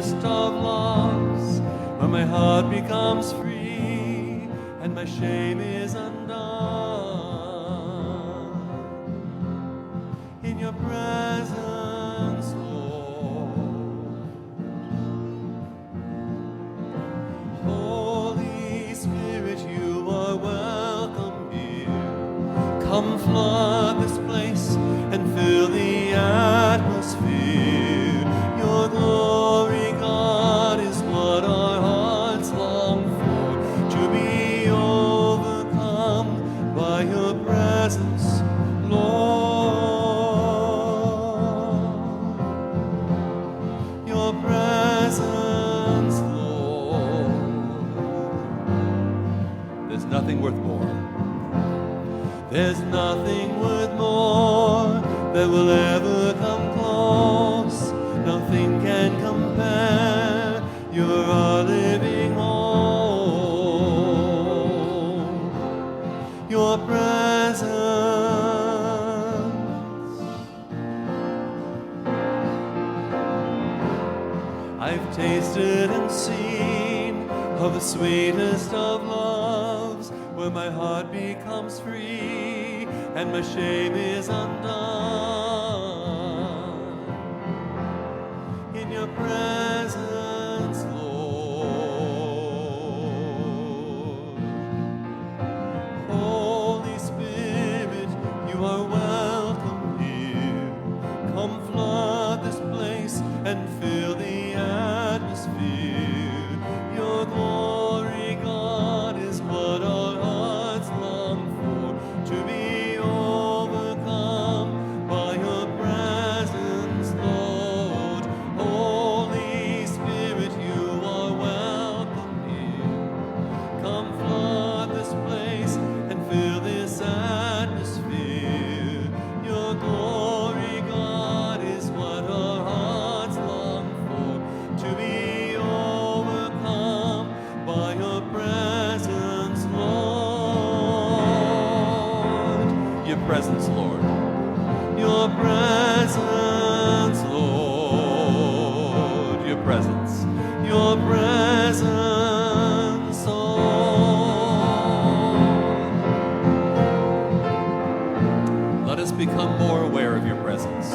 sweetest of loves, where my heart becomes free and my shame is undone. In your presence, Lord, Holy Spirit, you are welcome here. Come flood this place and fill the atmosphere. Your glory, God, is what our hearts long for, to be overcome by your presence, Lord. Your presence, Lord. There's nothing worth more. There's nothing worth more that will ever come close. Nothing can compare. You're our living home. Your presence. I've tasted and seen of the sweetest of loves, where my heart becomes free and my shame is undone. In your presence, Lord. Holy Spirit, you are welcome here. Come flood this place and fill the atmosphere. Your glory, God, is what our hearts long for, to be overcome by your presence, Lord. Holy Spirit, you are welcome here. Come flood this place and fill this atmosphere. Your glory, God, is what our hearts long for, to be overcome by your presence, Lord. Your presence, Lord. Your presence, Lord. Your presence. Your presence, Lord. Let us become more aware of your presence.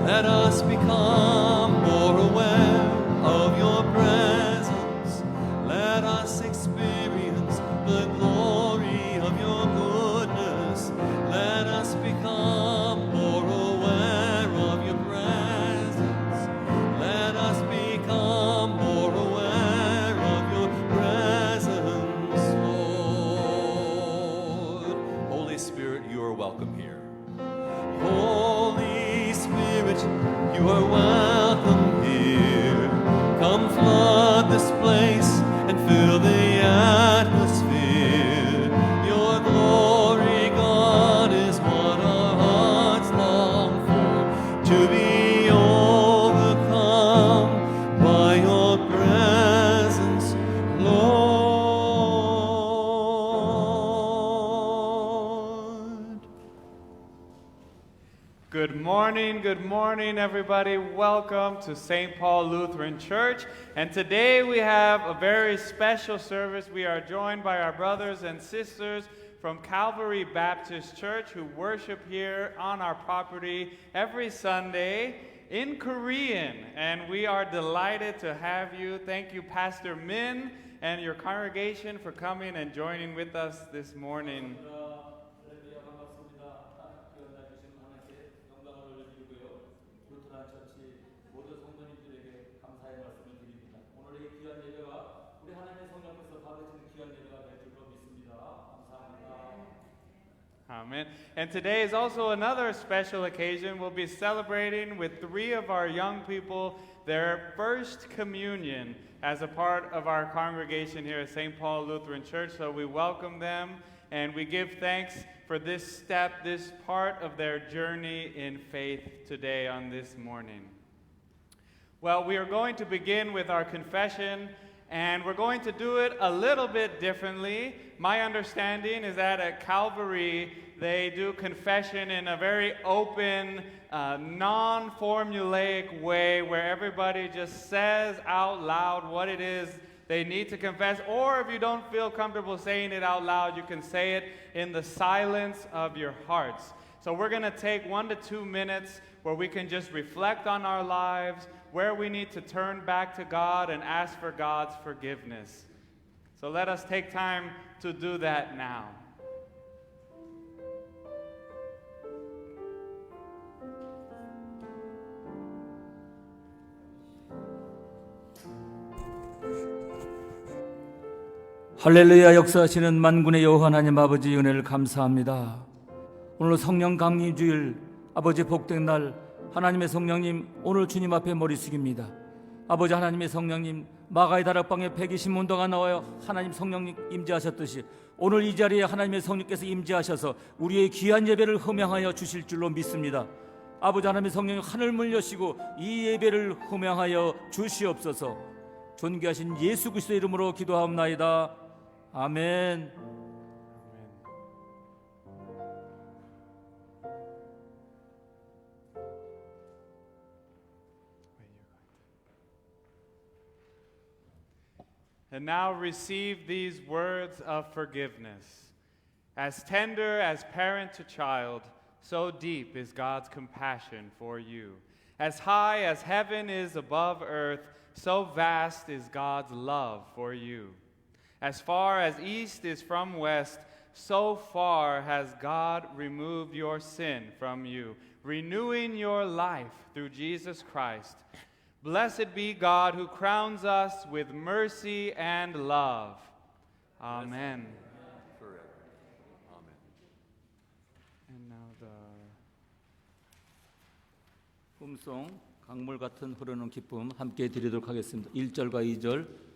Let us become more aware of your presence. Let us experience the glory of your goodness. Let us become more aware of your presence. Let us become more aware of your presence, Lord. Holy Spirit, you are welcome here. Holy Spirit, you are welcome here. Come flood this place and fill the atmosphere. Your glory, God, is what our hearts long for, to be overcome by your presence, Lord. Good morning, everybody. Welcome to St. Paul Lutheran Church. And today we have a very special service. We are joined by our brothers and sisters from Calvary Baptist Church who worship here on our property every Sunday in Korean. And we are delighted to have you. Thank you, Pastor Min, and your congregation for coming and joining with us this morning. 할렐루야 반갑습니다. 귀한 날 주신 하나님께 영광을 올려드리고요. 루트란 처치 모든 성도님들에게 감사의 말씀을 드립니다. 오늘의 이 귀한 예배가 우리 하나님의 성령께서 받으시는 귀한 예배가 될 줄로 믿습니다. 감사합니다. Amen. And today is also another special occasion. We'll be celebrating with 3 of our young people their first communion as a part of our congregation here at St. Paul Lutheran Church. So we welcome them and we give thanks for this step, this part of their journey in faith today on this morning. Well, we are going to begin with our confession, And we're going to do it a little bit differently. My understanding is that at Calvary, they do confession in a very open, non-formulaic way where everybody just says out loud what it is they need to confess. Or if you don't feel comfortable saying it out loud, you can say it in the silence of your hearts. So we're going to take 1 to 2 minutes where we can just reflect on our lives, where we need to turn back to God and ask for God's forgiveness. So let us take time to do that now. 할렐루야. 역사하시는 만군의 여호와 하나님 아버지 은혜를 감사합니다. 오늘 성령 강림 주일 아버지 복된 날 하나님의 성령님 오늘 주님 앞에 머리 숙입니다. 아버지 하나님의 성령님 마가의 다락방에 120문도가 나와요. 하나님 성령님 임재하셨듯이 오늘 이 자리에 하나님의 성령께서 임재하셔서 우리의 귀한 예배를 흠양하여 주실 줄로 믿습니다. 아버지 하나님의 성령님 하늘문 여시고 이 예배를 흠양하여 주시옵소서. 존귀하신 예수 그리스도의 이름으로 기도하옵나이다. 아멘. And now receive these words of forgiveness. As tender as parent to child, so deep is God's compassion for you. As high as heaven is above earth, so vast is God's love for you. As far as east is from west, so far has God removed your sin from you, renewing your life through Jesus Christ. Blessed be God who crowns us with mercy and love. Amen. Forever. Amen. And now the 음송 강물 같은 흐르는 기쁨 함께 드리도록 하겠습니다. 1절과 2절.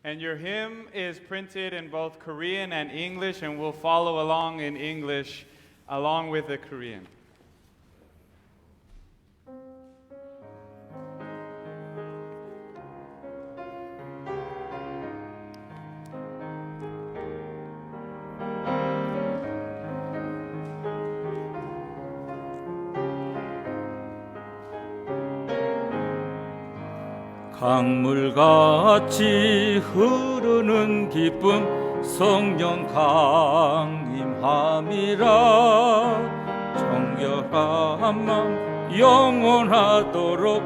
And your hymn is printed in both Korean and English, and we'll follow along in English along with the Korean. 강물같이 흐르는 기쁨 성령 강림함이라 정결한 맘 영원하도록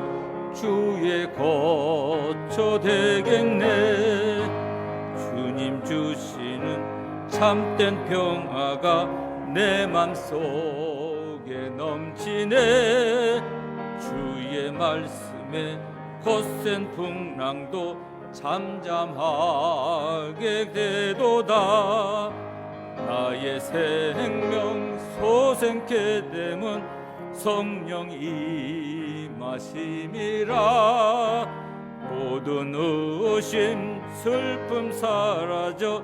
주의 거처 되겠네. 주님 주시는 참된 평화가 내 맘속에 넘치네. 주의 말씀에 거센 풍랑도 잠잠하게 되도다. 나의 생명 소생케 됨은 성령 임하심이라. 모든 의심 슬픔 사라져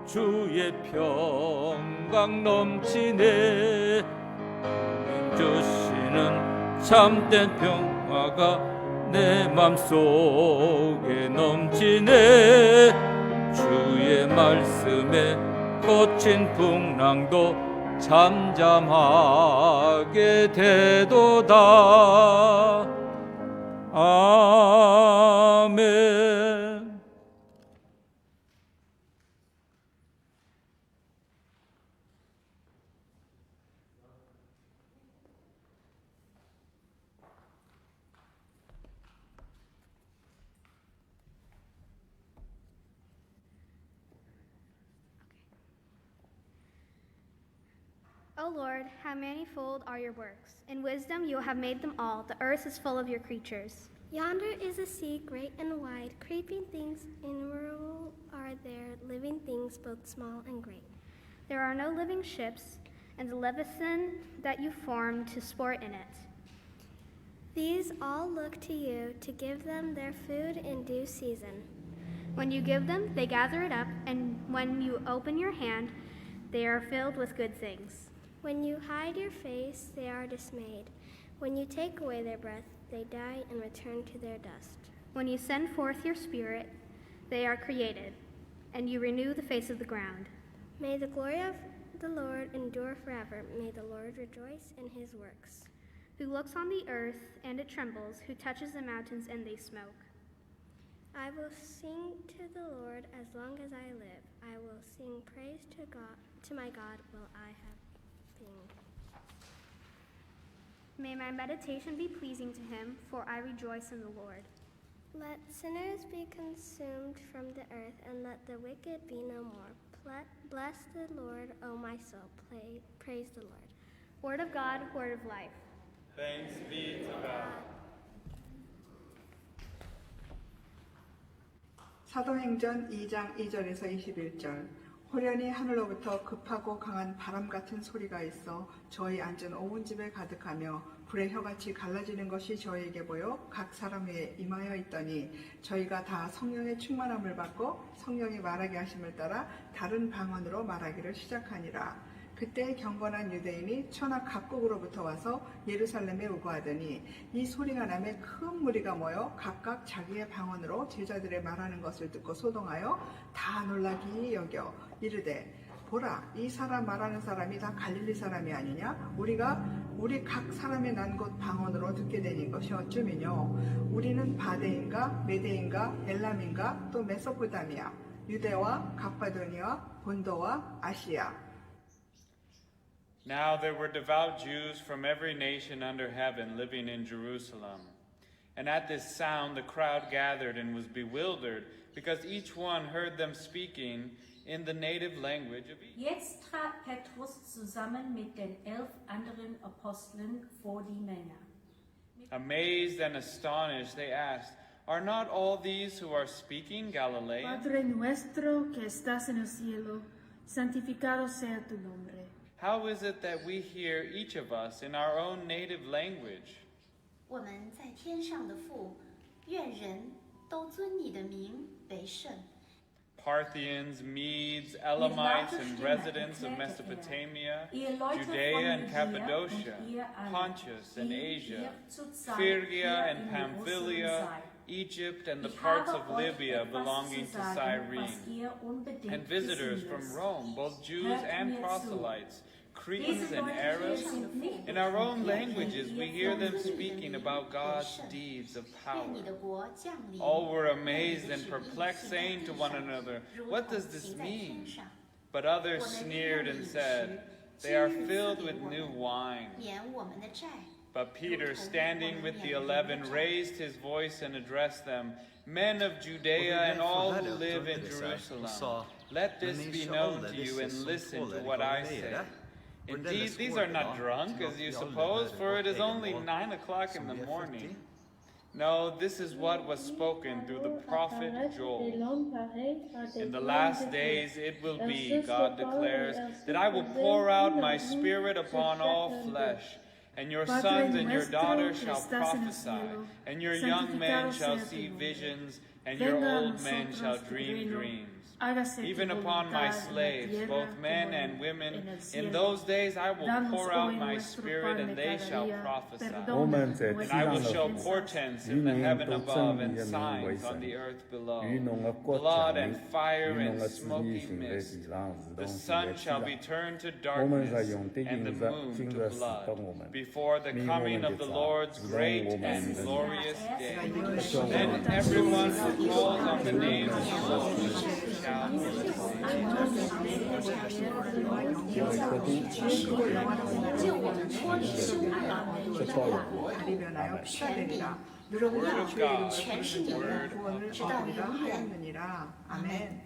주의 평강 넘치네. 주시는 참된 평화가 내 맘속에 넘치네. 주의 말씀에 거친 풍랑도 잠잠하게 되도다. 아멘. O Lord, how manifold are your works. In wisdom you have made them all. The earth is full of your creatures. Yonder is a sea great and wide, creeping things innumerable are there, living things both small and great. There are no living ships, and the leviathan that you formed to sport in it. These all look to you to give them their food in due season. When you give them, they gather it up, and when you open your hand, they are filled with good things. When you hide your face, they are dismayed. When you take away their breath, they die and return to their dust. When you send forth your Spirit, they are created, and you renew the face of the ground. May the glory of the Lord endure forever. May the Lord rejoice in his works. Who looks on the earth, and it trembles, who touches the mountains, and they smoke. I will sing to the Lord as long as I live. I will sing praise to my God while I have being. May my meditation be pleasing to him, for I rejoice in the Lord. Let sinners be consumed from the earth, and let the wicked be no more. Bless the Lord, O my soul. Praise the Lord. Word of God, word of life. Thanks be to God. 사도행전 2장 2절에서 21절. 호련히 하늘로부터 급하고 강한 바람 같은 소리가 있어 저희 앉은 온 집에 가득하며 불의 혀같이 갈라지는 것이 저희에게 보여 각 사람 위에 임하여 있더니 저희가 다 성령의 충만함을 받고 성령이 말하게 하심을 따라 다른 방언으로 말하기를 시작하니라. 그때 경건한 유대인이 천하 각국으로부터 와서 예루살렘에 우거하더니 이 소리가 나매 큰 무리가 모여 각각 자기의 방언으로 제자들의 말하는 것을 듣고 소동하여 다 놀라기 여겨 이르되 보라, 이 사람 말하는 사람이 다 갈릴리 사람이 아니냐? 우리 각 사람의 난 곳 방언으로 듣게 되는 것이 어쩌면요? 우리는 바데인가, 메데인가, 엘람인가, 또 메소포타미아, 유대와 갑바도니아, 본도와 아시아. Now there were devout Jews from every nation under heaven living in Jerusalem. And at this sound the crowd gathered and was bewildered, because each one heard them speaking in the native language of each. Jetzt trat Petrus zusammen mit den 11 anderen Aposteln vor die Menge. Amazed and astonished, they asked, "Are not all these who are speaking Galileans? Padre nuestro que estás en el cielo, santificado sea tu nombre. How is it that we hear each of us in our own native language?" 我们在天上的父，愿人都尊你的名为圣。 Parthians, Medes, Elamites, and residents of Mesopotamia, Judea and Cappadocia, Pontus and Asia, Phrygia and Pamphylia, Egypt and the parts of Libya belonging to Cyrene, and visitors from Rome, both Jews and proselytes, Cretans and Arabs. In our own languages, we hear them speaking about God's deeds of power. All were amazed and perplexed, saying to one another, "What does this mean?" But others sneered and said, "They are filled with new wine." But Peter, standing with the 11, raised his voice and addressed them, "Men of Judea and all who live in Jerusalem, let this be known to you and listen to what I say. Indeed, these are not drunk, as you suppose, for it is only 9 o'clock in the morning. No, this is what was spoken through the prophet Joel. In the last days it will be, God declares, that I will pour out my spirit upon all flesh. And your sons and your daughters shall prophesy, and your young men shall see visions, and your old men shall dream dreams. Even upon my slaves, both men and women, in those days I will pour out my spirit, and they shall prophesy. And I will show portents in the heaven above and signs on the earth below, blood and fire and smoky mist. The sun shall be turned to darkness, and the moon to blood, before the coming of the Lord's great and glorious day. Then everyone who calls on the name of the Lord shall 변하여 피가 되리라. 누구나 주의 이름으로 구원을 얻으리라 하였느니라. 아멘.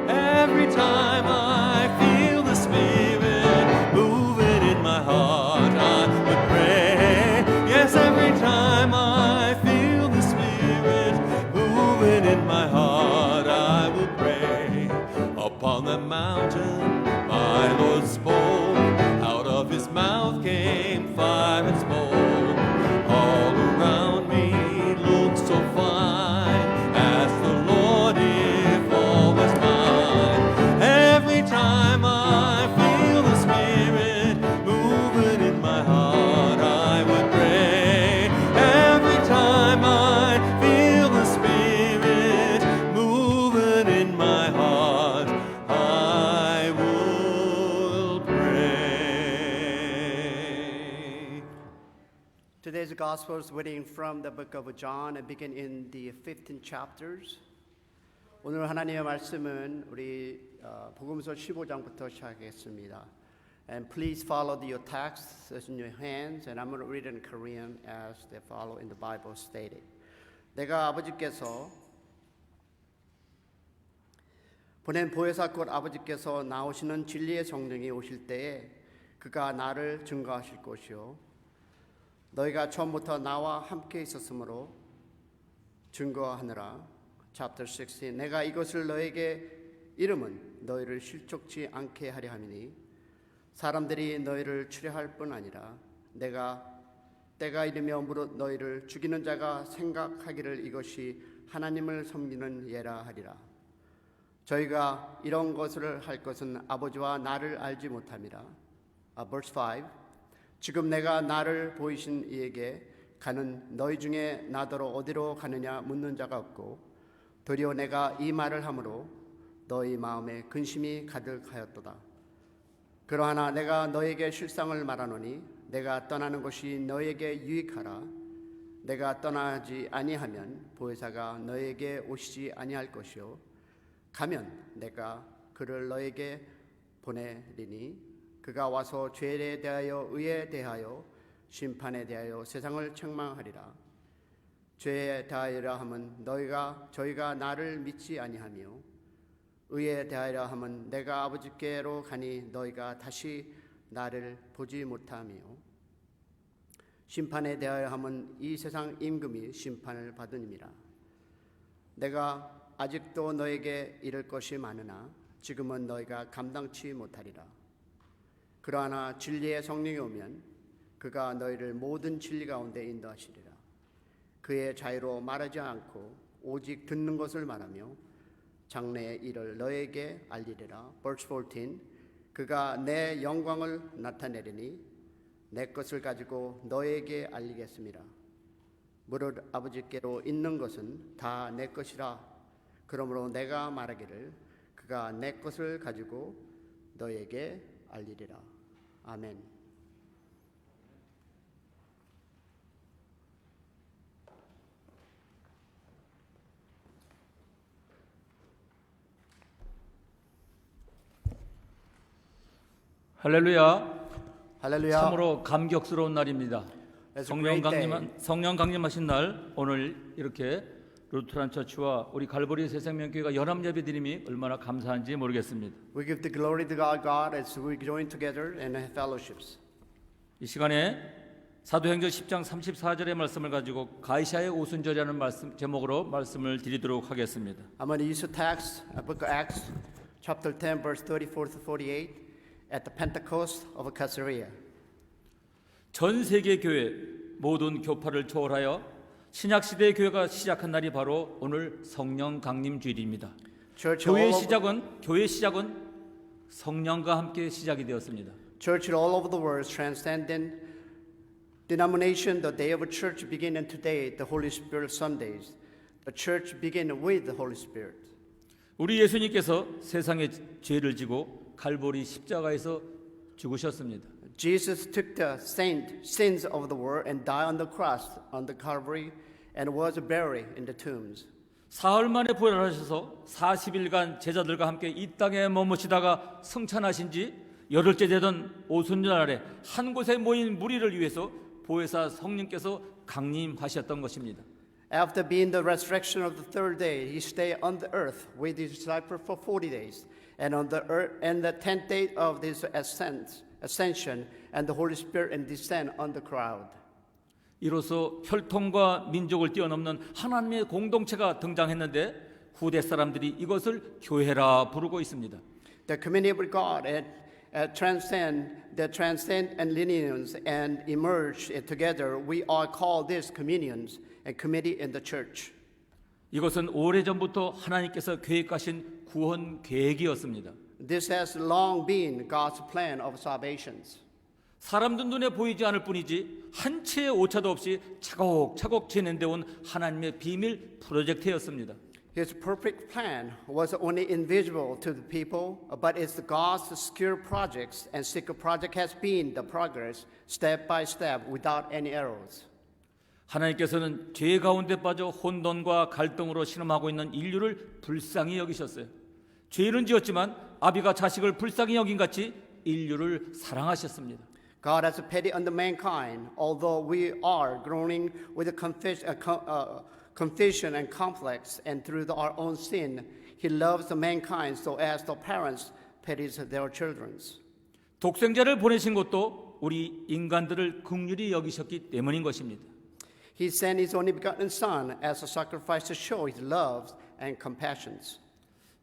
Every time I feel the Spirit moving in my heart, I would pray. Yes, every time I feel the Spirit moving in my heart, I will pray. Upon the mountain, my Lord spoke. Out of his mouth came fire and smoke. All around me looked so fine, as the Lord if all was mine. And Gospels reading from the book of John and begin in the 15 chapters. 오늘 하나님의 말씀은 우리 복음서 15장부터 시작하겠습니다. And please follow your text in your hands, and I'm going to read in Korean as they follow in the Bible stated. 내가 아버지께서 보낸 보혜사 곧 아버지께서 나오시는 진리의 성령이 오실 때에 그가 나를 증거하실 것이요 너희가 처음부터 나와 함께 있었으므로 증거하느라. Chapter 16 내가 이것을 너에게 이름은 너희를 실족치 않게 하려 함이니 사람들이 너희를 추려할 뿐 아니라 내가 때가 이르며 무릇 너희를 죽이는 자가 생각하기를 이것이 하나님을 섬기는 예라 하리라. 저희가 이런 것을 할 것은 아버지와 나를 알지 못함이라. Verse 5 지금 내가 나를 보이신 이에게 가는 너희 중에 나더러 어디로 가느냐 묻는 자가 없고 도리어 내가 이 말을 함으로 너희 마음에 근심이 가득하였도다. 그러하나 내가 너에게 실상을 말하노니 내가 떠나는 것이 너에게 유익하라. 내가 떠나지 아니하면 보혜사가 너에게 오시지 아니할 것이요 가면 내가 그를 너에게 보내리니 그가 와서 죄에 대하여 의에 대하여 심판에 대하여 세상을 책망하리라. 죄에 대하여라 함은 저희가 나를 믿지 아니하며 의에 대하여라 함은 내가 아버지께로 가니 너희가 다시 나를 보지 못하며 심판에 대하여 함은 이 세상 임금이 심판을 받으니라. 내가 아직도 너에게 이를 것이 많으나 지금은 너희가 감당치 못하리라. 그러나 진리의 성령이 오면 그가 너희를 모든 진리 가운데 인도하시리라. 그의 자유로 말하지 않고 오직 듣는 것을 말하며 장래의 일을 너에게 알리리라. Verse 14 그가 내 영광을 나타내리니 내 것을 가지고 너에게 알리겠습니다. 무릇 아버지께로 있는 것은 다 내 것이라. 그러므로 내가 말하기를 그가 내 것을 가지고 너에게 알리리라. 아멘. 할렐루야. 할렐루야. 참으로 감격스러운 날입니다. It's a great day. 성령 강림하신 날 오늘 이렇게 루트란 처치와 우리 갈보리 새생명교회가 연합 예배 드림이 얼마나 감사한지 모르겠습니다. We give the glory to God as we join together and have fellowships. 이 시간에 사도행전 10장 34절의 말씀을 가지고 가이사의 오순절이라는 말씀 제목으로 말씀을 드리도록 하겠습니다. I'm going to use the text, book of Acts, chapter 10, verse 34 to 48, at the Pentecost of Caesarea. 전 세계 교회 모든 교파를 초월하여 신약 시대의 교회가 시작한 날이 바로 오늘 성령 강림 주일입니다. 교회 시작은 성령과 함께 시작이 되었습니다. Church all over the world, transcendent denomination, the day of a church beginning today, the Holy Spirit Sundays. The church begin with the Holy Spirit. 우리 예수님께서 세상의 죄를 지고 갈보리 십자가에서 죽으셨습니다. Jesus took the sins of the world and died on the cross, on the Calvary, and was buried in the tombs. 사흘 만에 부활하셔서 40일간 제자들과 함께 이 땅에 머무시다가 승천하신 지 열흘째 되던 오순절날에 한 곳에 모인 무리를 위해서 보혜사 성령께서 강림하셨던 것입니다. After being the resurrection of the third day, he stayed on the earth with his disciples for 40 days. And on the earth, and the 10th day of this ascension, and the Holy Spirit and descend on the crowd. 이로써 혈통과 민족을 뛰어넘는 하나님의 공동체가 등장했는데 후대 사람들이 이것을 교회라 부르고 있습니다. The community of God transcend and lineage and emerge together. We all call this communions and committee in the church. 이것은 오래전부터 하나님께서 계획하신 구원 계획이었습니다. This has long been God's plan of salvation. 사람들 눈에 보이지 않을 뿐이지 한 채의 오차도 없이 차곡차곡 진행되어 온 하나님의 비밀 프로젝트였습니다. His perfect plan was only invisible to the people, but it's God's secure projects, and secret project has been the progress step by step without any errors. 하나님께서는 죄 가운데 빠져 혼돈과 갈등으로 신음하고 있는 인류를 불쌍히 여기셨어요. 죄는 지었지만 아비가 자식을 불쌍히 여긴 같이 인류를 사랑하셨습니다. God has pity on the mankind, although we are groaning with a confusion and complex, and through our own sin, He loves the mankind so as the parents pities their children. 독생자를 보내신 것도 우리 인간들을 긍휼히 여기셨기 때문인 것입니다. He sent His only begotten Son as a sacrifice to show His love and compassions.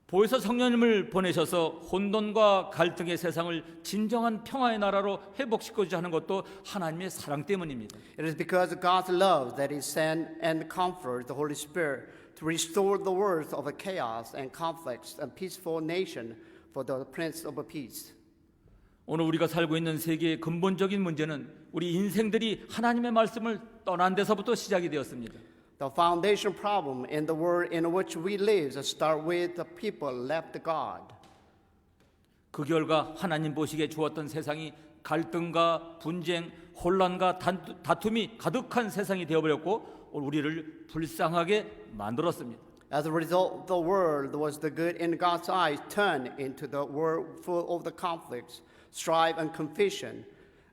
보혜사 성령님을 보내셔서 혼돈과 갈등의 세상을 진정한 평화의 나라로 회복시키고자 하는 것도 하나님의 사랑 때문입니다. It is because of God's love that He sent and comforted the Holy Spirit to restore the world of a chaos and conflicts and peaceful nation for the Prince of Peace. 오늘 우리가 살고 있는 세계의 근본적인 문제는 우리 인생들이 하나님의 말씀을 떠난 데서부터 시작이 되었습니다. The foundation problem in the world in which we live start with the people left God. 그 결과 하나님 보시기에 좋았던 세상이 갈등과 분쟁, 혼란과 다툼이 가득한 세상이 되어버렸고 우리를 불쌍하게 만들었습니다. As a result, the world was the good in God's eyes turned into the world full of the conflicts, strife, and confusion,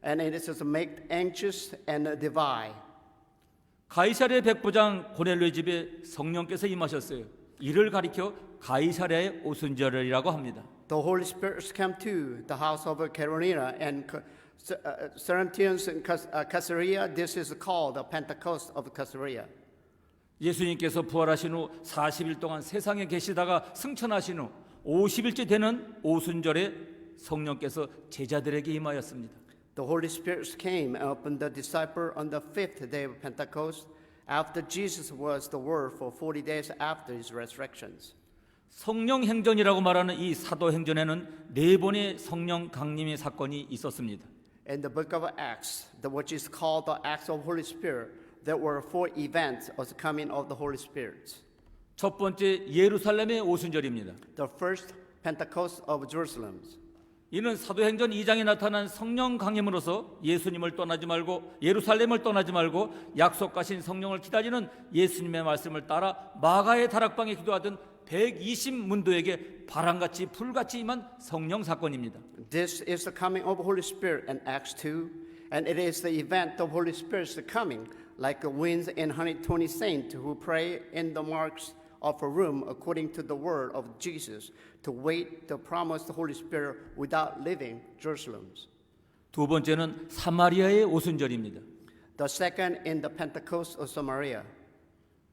and it is to make anxious and divide. 가이사랴의 백부장 고넬료의 집에 성령께서 임하셨어요. 이를 가리켜 가이사랴의 오순절이라고 합니다. The Holy Spirit came to the house of Carolina and Seraptians in Caesarea. This is called the Pentecost of Caesarea. 예수님께서 부활하신 후 40일 동안 세상에 계시다가 승천하신 후 50일째 되는 오순절에 성령께서 제자들에게 임하였습니다. The Holy Spirit came upon the disciple on the 5th day of Pentecost after Jesus was the Word for 40 days after His resurrections. 성령 행전이라고 말하는 이 사도 행전에는 4번의 성령 강림의 사건이 있었습니다. In the book of Acts, which is called the Acts of Holy Spirit, there were 4 events of the coming of the Holy Spirit. 첫 번째 예루살렘의 오순절입니다. The first Pentecost of Jerusalem. 이는 사도행전 2장에 나타난 성령 강림으로서 예수님을 떠나지 말고 예루살렘을 떠나지 말고 약속하신 성령을 기다리는 예수님의 말씀을 따라 마가의 다락방에 기도하던 120문도에게 바람같이 불같이 임한 성령 사건입니다. This is the coming of the Holy Spirit in Acts 2, and it is the event of Holy Spirit's coming, like the winds and 120 saints who pray in the marks of a room according to the word of Jesus to wait the promised Holy Spirit without leaving Jerusalem. 두 번째는 사마리아의 오순절입니다. The second in the Pentecost of Samaria.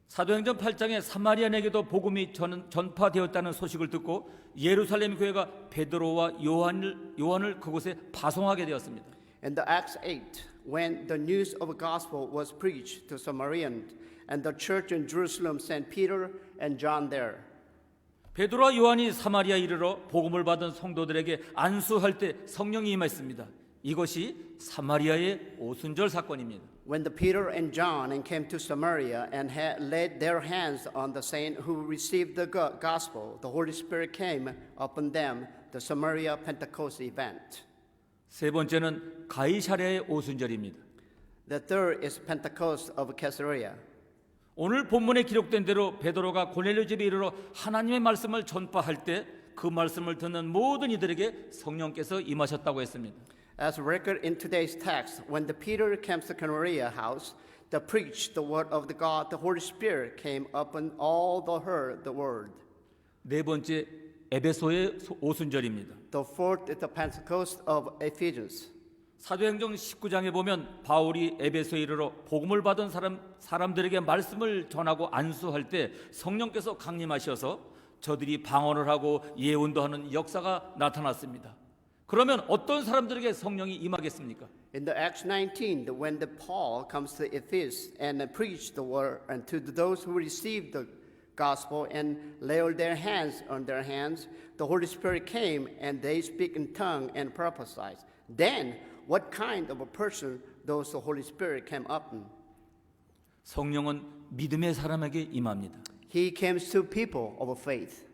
사도행전 8장에 사마리아에게도 복음이 전파되었다는 소식을 듣고 예루살렘 교회가 베드로와 요한을 그곳에 파송하게 되었습니다. In the Acts 8, when the news of the gospel was preached to Samaritans, and the church in Jerusalem sent Peter and John there. 베드로와 요한이 사마리아 이르러 복음을 받은 성도들에게 안수할 때 성령이 임했습니다. 이것이 사마리아의 오순절 사건입니다. When the Peter and John came to Samaria and had laid their hands on the saint who received the gospel, the Holy Spirit came upon them, the Samaria Pentecost event. 세 번째는 가이사랴의 오순절입니다. The third is Pentecost of Caesarea. 오늘 본문에 기록된 대로 베드로가 고넬료 집에 이르러 하나님의 말씀을 전파할 때 그 말씀을 듣는 모든 이들에게 성령께서 임하셨다고 했습니다. As recorded in today's text, when the Peter came to Caesarea house to preach the word of the God, the Holy Spirit came upon all the heard the word. 네 번째 에베소의 오순절입니다. The fourth is the Pentecost of Ephesians. 사도행전 19장에 보면 바울이 에베소에 이르러 복음을 받은 사람들에게 말씀을 전하고 안수할 때 성령께서 강림하셔서 저들이 방언을 하고 예언도 하는 역사가 나타났습니다. 그러면 어떤 사람들에게 성령이 임하겠습니까? In the Acts 19, when the Paul comes to Ephesus and preached the word, and to those who received the gospel and laid their hands on their hands, the Holy Spirit came and they speak in tongue and prophesied. Then, what kind of a person those the Holy Spirit came upon? 성령은 믿음의 사람에게 임합니다. He comes to people of faith.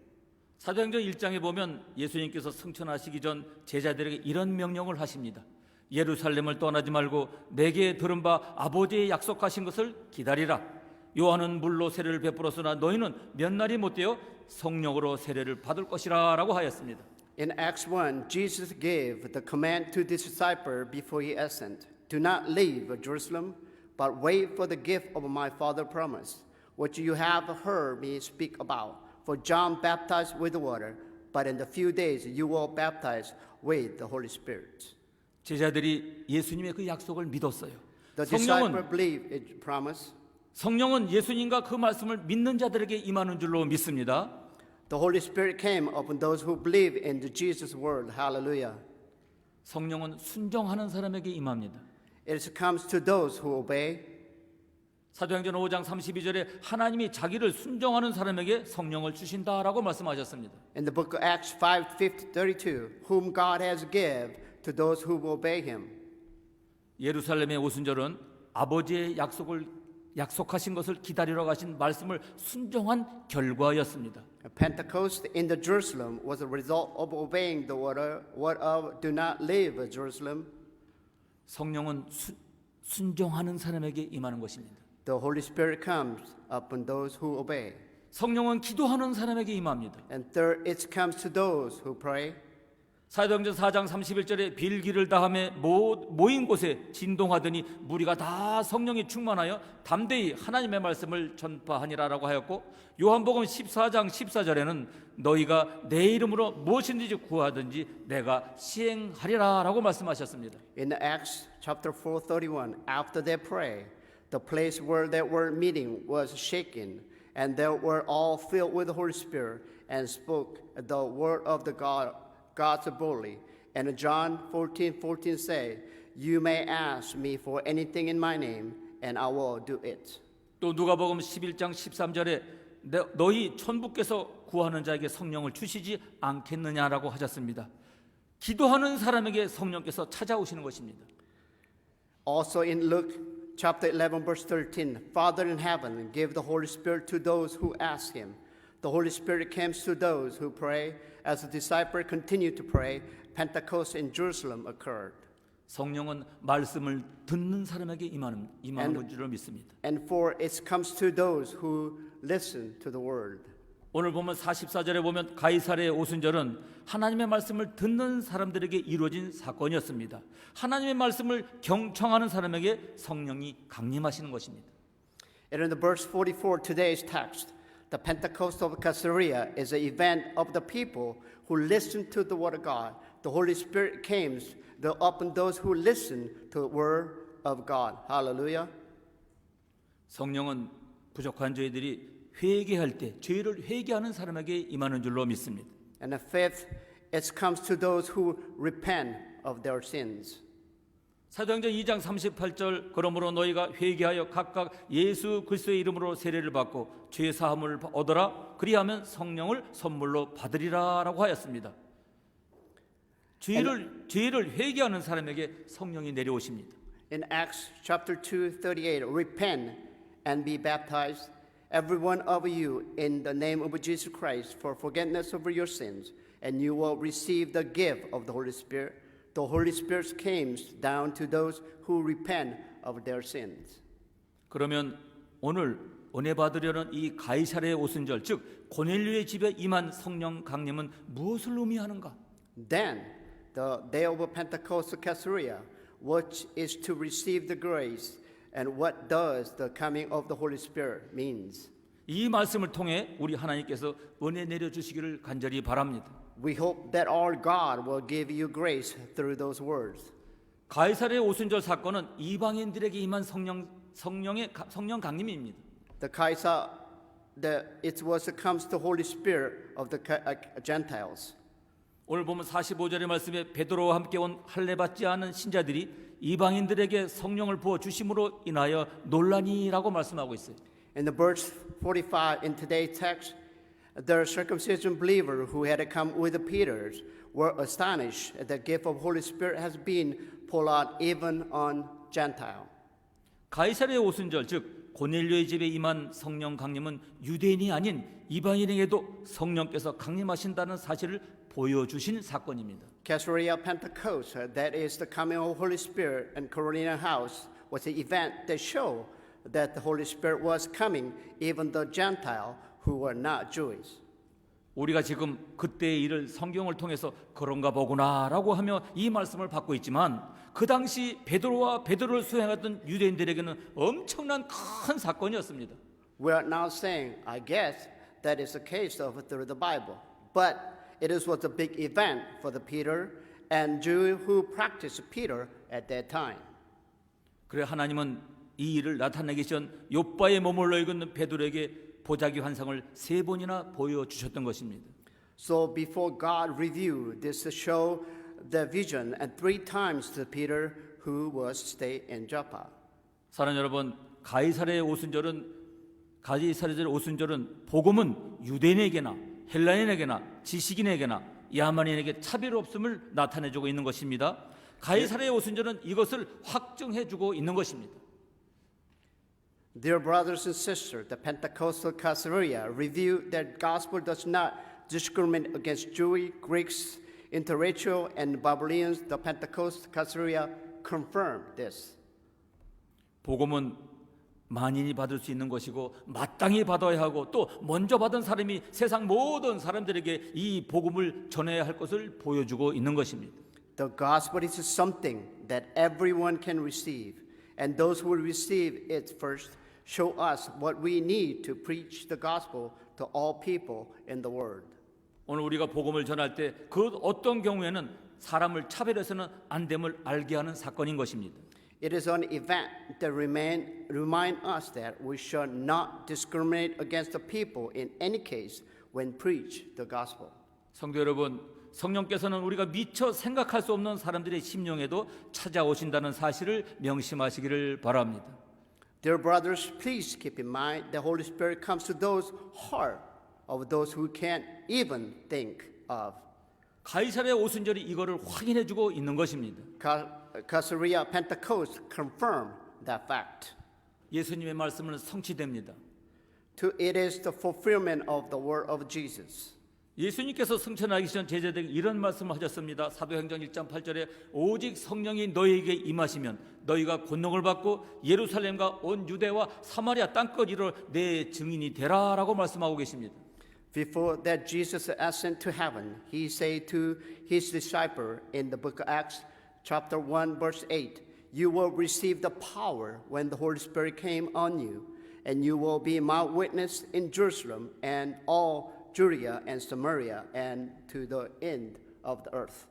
사도행전 1장에 보면 예수님께서 승천하시기 전 제자들에게 이런 명령을 하십니다. 예루살렘을 떠나지 말고 내게 들은 바 아버지의 약속하신 것을 기다리라. 요한은 물로 세례를 베풀었으나 너희는 몇 날이 못되어 성령으로 세례를 받을 것이라 라고 하였습니다. In Acts 1, Jesus gave the command to the disciple before he ascended, do not leave Jerusalem, but wait for the gift of my Father promised, which you have heard me speak about. For John baptized with water, but in a few days you will baptize with the Holy Spirit. 제자들이 예수님의 그 약속을 믿었어요. The disciple believed his promise. 성령은 예수님과 그 말씀을 믿는 자들에게 임하는 줄로 믿습니다. The Holy Spirit came upon those who believe in the Jesus word. Hallelujah. 성령은 순종하는 사람에게 임합니다. It comes to those who obey. 사도행전 5장 32절에 하나님이 자기를 순종하는 사람에게 성령을 주신다라고 말씀하셨습니다. In the book of Acts 5:32, whom God has given to those who obey him. 예루살렘의 오순절은 아버지의 약속하신 것을 기다리러 가신 말씀을 순종한 결과였습니다. Pentecost in the Jerusalem was a result of obeying the word of do not leave Jerusalem. 성령은 순종하는 사람에게 임하는 것입니다. The Holy Spirit comes upon those who obey. 성령은 기도하는 사람에게 임합니다. And third, it comes to those who pray. 사도행전 4장 31절에 빌기를 다함에 모인 곳에 진동하더니 무리가 다 성령이 충만하여 담대히 하나님의 말씀을 전파하니라라고 하였고, 요한복음 14장 14절에는 너희가 내 이름으로 무엇이든지 구하든지 내가 시행하리라라고 말씀하셨습니다. In Acts chapter 4:31, after they pray, the place where they were meeting was shaken, and they were all filled with the Holy Spirit and spoke the word of the God's boldly. And John 14:14 say, you may ask me for anything in my name, and I will do it. 또 누가복음 11장 13절에 너희 천부께서 구하는 자에게 성령을 주시지 않겠느냐라고 하셨습니다. 기도하는 사람에게 성령께서 찾아오시는 것입니다. Also in Luke chapter 11 verse 13, Father in heaven, give the Holy Spirit to those who ask him. The Holy Spirit comes to those who pray. As the disciples continued to pray, Pentecost in Jerusalem occurred. 성령은 말씀을 듣는 사람에게 임하는 줄로 믿습니다. And for it comes to those who listen to the word. 오늘 보면 44절에 보면 가이사랴의 오순절은 하나님의 말씀을 듣는 사람들에게 이루어진 사건이었습니다. 하나님의 말씀을 경청하는 사람에게 성령이 강림하시는 것입니다. And in the verse 44 today's text, the Pentecost of Caesarea is an event of the people who listen to the word of God. The Holy Spirit came upon those who listen to the word of God. Hallelujah. 성령은 부족한 저희들이 회개할 때 죄를 회개하는 사람에게 임하는 줄로 믿습니다. And the fifth, it comes to those who repent of their sins. 사도행전 2장 38절 그러므로 너희가 회개하여 각각 예수 그리스도의 이름으로 세례를 받고 죄 사함을 얻어라 그리하면 성령을 선물로 받으리라라고 하였습니다. 죄를 회개하는 사람에게 성령이 내려오십니다. In Acts chapter 2:38, repent and be baptized every one of you in the name of Jesus Christ for forgiveness of your sins, and you will receive the gift of the Holy Spirit. The Holy Spirit comes down to those who repent of their sins. 그러면 오늘 은혜 받으려는 이 가이사랴의 오순절, 즉 고넬료의 집에 임한 성령 강림은 무엇을 의미하는가? Then the day of Pentecost Caesarea, which is to receive the grace, and what does the coming of the Holy Spirit means? 이 말씀을 통해 우리 하나님께서 은혜 내려 주시기를 간절히 바랍니다. We hope that our God will give you grace through those words. 가이사랴의 오순절 사건은 이방인들에게 임한 성령 강림입니다. It comes the Holy Spirit of the Gentiles. 오늘 보면 45절의 말씀에 베드로와 함께 온 할례 받지 않은 신자들이 이방인들에게 성령을 부어 주심으로 인하여 논란이라고 말씀하고 있어요. In the verse 45 in today's text, the circumcision believer who had come with Peter were astonished that the gift of Holy Spirit has been poured out even on Gentile. 가이사랴의 오순절 즉 고넬료의 집에 임한 성령 강림은 유대인이 아닌 이방인에게도 성령께서 강림하신다는 사실을 보여주신 사건입니다. Caesarea Pentecost, that is the coming of Holy Spirit and Corinthian house, was an event that showed that the Holy Spirit was coming, even the Gentile who were not Jewish. 우리가 지금 그때의 일을 성경을 통해서 그런가 보구나라고 하며 이 말씀을 받고 있지만 그 당시 베드로와 베드로를 수행했던 유대인들에게는 엄청난 큰 사건이었습니다. We are now saying, I guess that is the case of through the Bible, but it was a big event for the Peter and Jew who practiced Peter at that time. 그래 하나님은 이 일을 나타내기 전 욥바에 머물러 있는 베드로에게 보자기 환상을 3번이나 보여주셨던 것입니다. So before God reviewed this show the vision and 3 times to Peter who was stay in Joppa. 사랑하는 여러분, 가이사랴의 오순절은 복음은 유대인에게나 헬라인에게나 지식인에게나 야만인에게 차별 없음을 나타내주고 있는 것입니다. 가이사랴의 오순절은 이것을 확증해주고 있는 것입니다. Dear brothers and sisters, the Pentecostal Caesarea revealed that gospel does not discriminate against Jews, Greeks, interracial, and Babylonians. The Pentecostal Caesarea confirmed this. 복음은 만인이 받을 수 있는 것이고 마땅히 받아야 하고 또 먼저 받은 사람이 세상 모든 사람들에게 이 복음을 전해야 할 것을 보여주고 있는 것입니다. The gospel is something that everyone can receive, and those who will receive it first show us what we need to preach the gospel to all people in the world. 오늘 우리가 복음을 전할 때 그 어떤 경우에는 사람을 차별해서는 안 됨을 알게 하는 사건인 것입니다. It is an event that remind us that we should not discriminate against the people in any case when preach the gospel. 성도 여러분, 성령께서는 우리가 미처 생각할 수 없는 사람들의 심령에도 찾아오신다는 사실을 명심하시기를 바랍니다. Dear brothers, please keep in mind the Holy Spirit comes to those heart of those who can't even think of. 가이사랴 오순절이 이거를 확인해주고 있는 것입니다. Caesarea Pentecost confirmed that fact. 예수님의 말씀은 성취됩니다. It is the fulfillment of the word of Jesus. 예수님께서 승천하기 전 제자들에게 이런 말씀을 하셨습니다. 사도행전 1장 8절에 오직 성령이 너희에게 임하시면 너희가 권능을 받고 예루살렘과 온 유대와 사마리아 땅끝 이르러 내 증인이 되라라고 말씀하고 계십니다. Before that Jesus ascended to heaven, he said to his disciple in the book of Acts chapter 1 verse 8, you will receive the power when the Holy Spirit came on you, and you will be my witness in Jerusalem and all Judea and Samaria and to the end of the earth.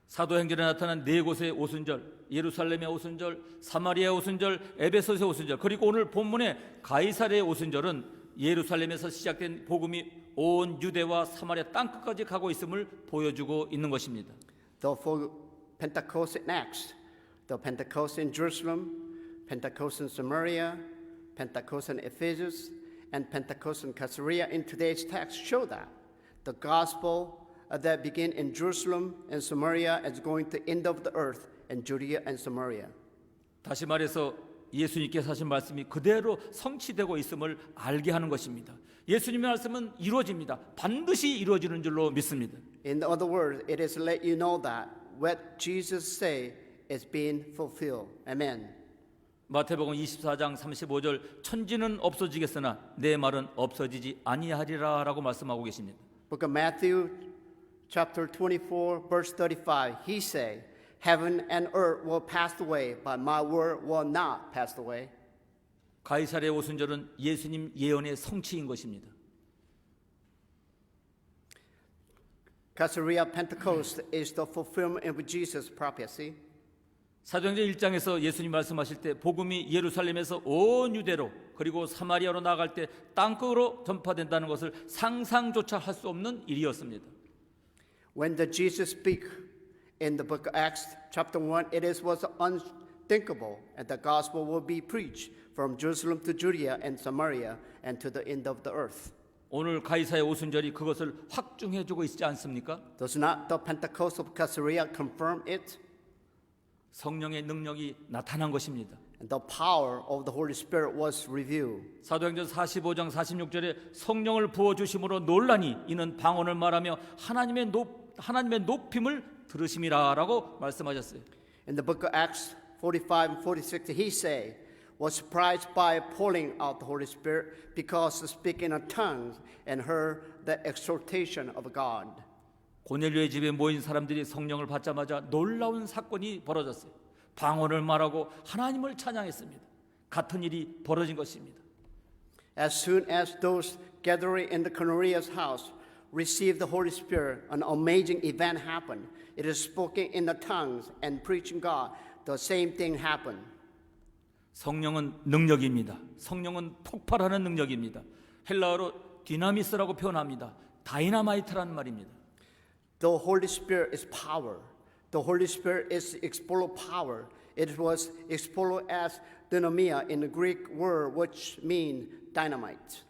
사도행전에 나타난 4곳의 오순절, 예루살렘의 오순절, 사마리아의 오순절, 에베소서의 오순절, 그리고 오늘 본문의 가이사랴의 오순절은 예루살렘에서 시작된 복음이 온 유대와 사마리아 땅끝까지 가고 있음을 보여주고 있는 것입니다. The Pentecost in Acts, the Pentecost in Jerusalem, Pentecost in Samaria, Pentecost in Ephesus, and Pentecost in Caesarea in today's text show that the gospel that began in Jerusalem and Samaria is going to end of the earth in Judea and Samaria. 다시 말해서 예수님께서 하신 말씀이 그대로 성취되고 있음을 알게 하는 것입니다. 예수님의 말씀은 이루어집니다. 반드시 이루어지는 줄로 믿습니다. In other words, it is to let you know that what Jesus say is being fulfilled. Amen. 마태복음 24장 35절 천지는 없어지겠으나 내 말은 없어지지 아니하리라라고 말씀하고 계십니다. Book of Matthew chapter 24 verse 35 he say heaven and earth will pass away but my word will not pass away. 가이사랴 오순절은 예수님 예언의 성취인 것입니다. Caesarea Pentecost is the fulfillment of Jesus' prophecy. 사도행전 1장에서 예수님 말씀하실 때 복음이 예루살렘에서 온 유대로 그리고 사마리아로 나아갈 때 땅끝으로 전파된다는 것을 상상조차 할 수 없는 일이었습니다. When the Jesus speak in the book of Acts chapter 1 it was unthinkable and the gospel will be preached from Jerusalem to Judea and Samaria and to the end of the earth. 오늘 가이사랴 오순절이 그것을 확증해 주고 있지 않습니까? Does not the Pentecost of Caesarea confirm it? 성령의 능력이 나타난 것입니다. And the power of the Holy Spirit was revealed. 사도행전 45장 46절에 성령을 부어 주심으로 놀라니 이는 방언을 말하며 하나님의 하나님의 높임을 들으심이라라고 말씀하셨어요. In the book of Acts 45 and 46, he say, was surprised by pouring out the Holy Spirit because of speaking in tongues and heard the exhortation of God. 고넬료의 집에 모인 사람들이 성령을 받자마자 놀라운 사건이 벌어졌어요. 방언을 말하고 하나님을 찬양했습니다. 같은 일이 벌어진 것입니다. As soon as those gathering in the Cornelius house received the Holy Spirit, an amazing event happened. It is spoken in the tongues and preaching God. The same thing happened. 성령은 능력입니다. 성령은 폭발하는 능력입니다. 헬라어로 디나미스라고 표현합니다. 다이나마이트라는 말입니다. The Holy Spirit is power. The Holy Spirit is explosive power. It was exploded as dynamia in the Greek word which means dynamite.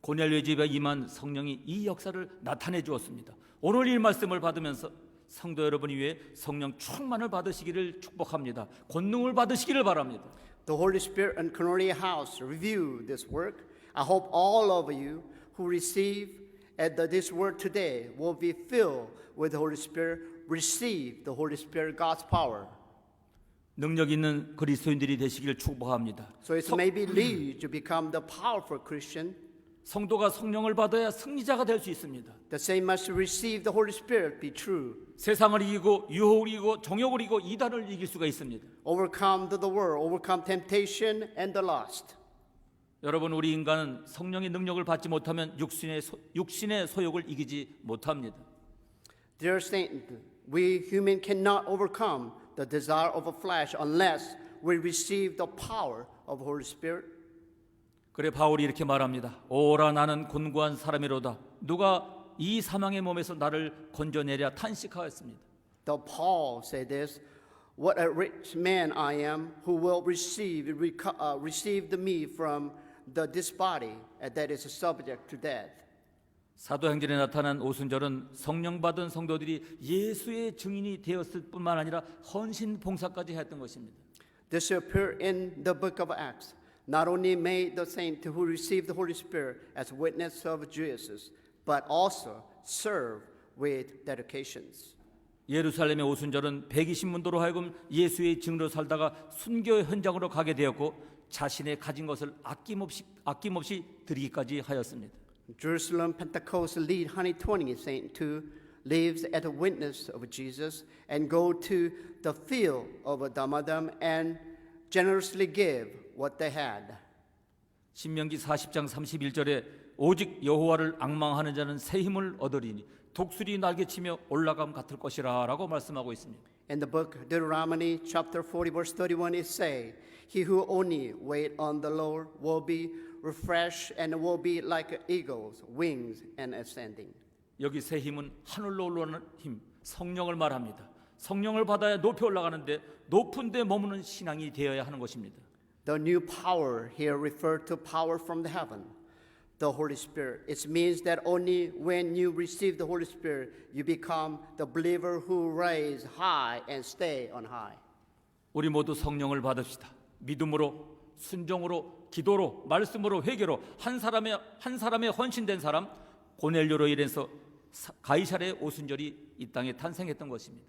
고넬료의 집에 임한 성령이 이 역사를 나타내 주었습니다. 오늘 이 말씀을 받으면서 성도 여러분 위해 성령 충만을 받으시기를 축복합니다. 권능을 받으시기를 바랍니다. The Holy Spirit and Cornelius house review this work. I hope all of you who receive this word today will be filled with the Holy Spirit, receive the Holy Spirit, God's power. 능력 있는 그리스도인들이 되시기를 축복합니다. So it may be lead to become the powerful Christian. 성도가 성령을 받아야 승리자가 될 수 있습니다. The same must receive the Holy Spirit be true. 세상을 이기고 유혹을 이기고 정욕을 이기고 이단을 이길 수가 있습니다. Overcome the world, overcome temptation and the lust. 여러분, 우리 인간은 성령의 능력을 받지 못하면 육신의 소욕을 이기지 못합니다. Dear saint, we human cannot overcome the desire of the flesh unless we receive the power of the Holy Spirit. 그래 바울이 이렇게 말합니다. 오라 나는 곤고한 사람이로다. 누가 이 사망의 몸에서 나를 건져내랴 탄식하였습니다. The Paul said this, what a rich man I am who will receive me from this body that is subject to death. 사도행전에 나타난 오순절은 성령 받은 성도들이 예수의 증인이 되었을 뿐만 아니라 헌신 봉사까지 했던 것입니다. This appeared in the book of Acts. Not only made the saint who received the Holy Spirit as witness of Jesus, but also serve with dedications. 예루살렘의 오순절은 120문도로 하여금 예수의 증인으로 살다가 순교 현장으로 가게 되었고 자신의 가진 것을 아낌없이 드리기까지 하였습니다. Jerusalem Pentecost lead 120 saint to lives as a witness of Jesus and go to the field of Damadam and generously give what they had. 신명기 40장 31절에 오직 여호와를 앙망하는 자는 새 힘을 얻으리니 독수리 날개치며 올라감 같을 것이라라고 말씀하고 있습니다. In the book Deuteronomy chapter 40 verse 31 it say, he who only wait on the Lord will be refreshed and will be like eagles wings and ascending. 여기 새 힘은 하늘로 올라오는 힘, 성령을 말합니다. 성령을 받아야 높이 올라가는데 높은 데 머무는 신앙이 되어야 하는 것입니다. The new power here referred to power from the heaven, the Holy Spirit. It means that only when you receive the Holy Spirit, you become the believer who rise high and stay on high. 우리 모두 성령을 받읍시다. 믿음으로, 순종으로, 기도로, 말씀으로, 회개로 한 사람의 헌신된 사람 고넬료로 인해서 가이사랴의 오순절이 이 땅에 탄생했던 것입니다.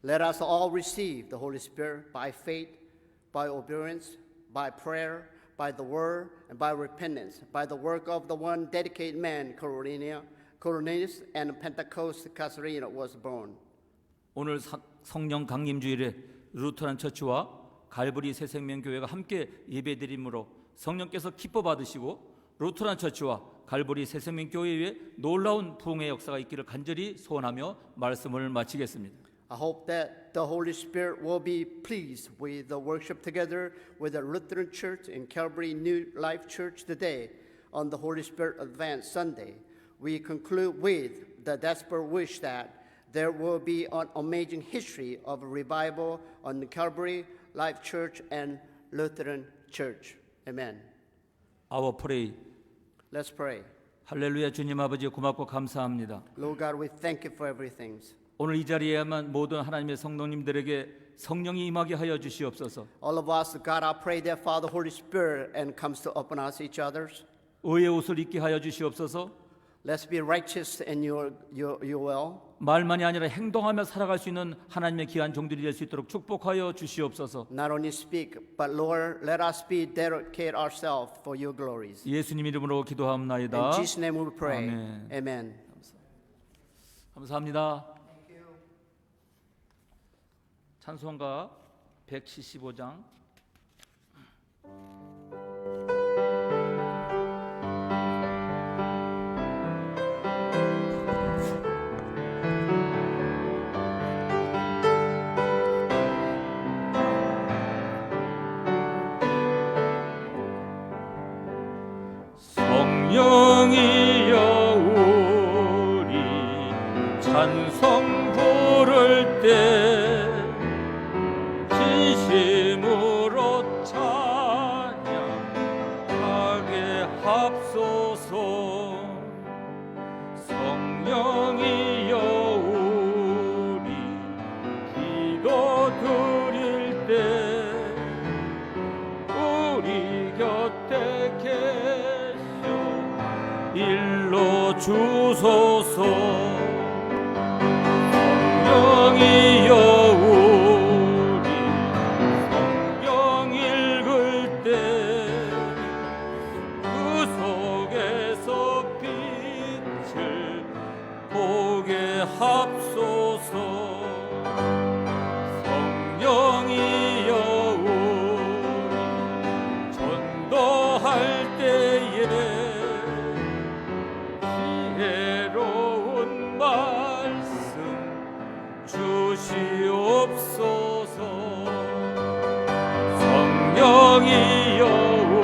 Let us all receive the Holy Spirit by faith, by obedience, by prayer, by the word, and by repentance, by the work of the one dedicated man, Cornelius, and Pentecost Caesarea was born. 오늘 성령 강림주일에 루터란 처치와 갈보리 새생명교회가 함께 예배드림으로 성령께서 기뻐 받으시고 루터란 처치와 갈보리 새생명교회에 놀라운 부흥의 역사가 있기를 간절히 소원하며 말씀을 마치겠습니다. I hope that the Holy Spirit will be pleased with the worship together with the Lutheran Church and Calvary New Life Church today on the Holy Spirit Advent Sunday. We conclude with the desperate wish that there will be an amazing history of revival on the Calvary Life Church and Lutheran Church. Amen. Our pray. Let's pray. 할렐루야. 주님 아버지 고맙고 감사합니다. Lord God, we thank you for everything. 오늘 이 자리에만 모든 하나님의 성도님들에게 성령이 임하게 하여 주시옵소서. All of us, God, I pray that Father, Holy Spirit, and comes to open us each others. 의의 옷을 입게 하여 주시옵소서. Let's be righteous in your will. 말만이 아니라 행동하며 살아갈 수 있는 하나님의 귀한 종들이 될 수 있도록 축복하여 주시옵소서. Not only speak, but Lord, let us be dedicate ourselves for your glories. 예수님 이름으로 기도하옵나이다. In Jesus' name we pray. 아멘. Amen. 감사합니다. 찬송가 175장. 성령이여 우리 찬송 부를 때 진심으로 찬양하게 합소서. 성령이여 우리 기도 드릴 때 우리 곁에 계셔 일러 주소서. 성령이여 우리 성경 읽을 때 그 속에서 빛을 보게 합소서. 성령이여 우리 전도할 때에 지혜로운 말씀 주시옵소서. 성령이여 우리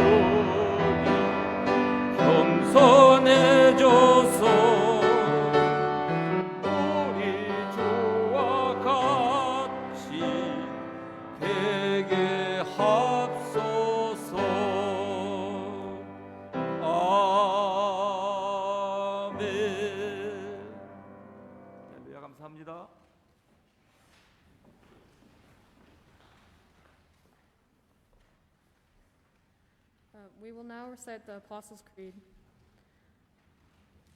겸손해져서 우리 주와 같이 되게 합소서. 아멘. 할렐루야. 감사합니다. We will now recite the Apostles' Creed.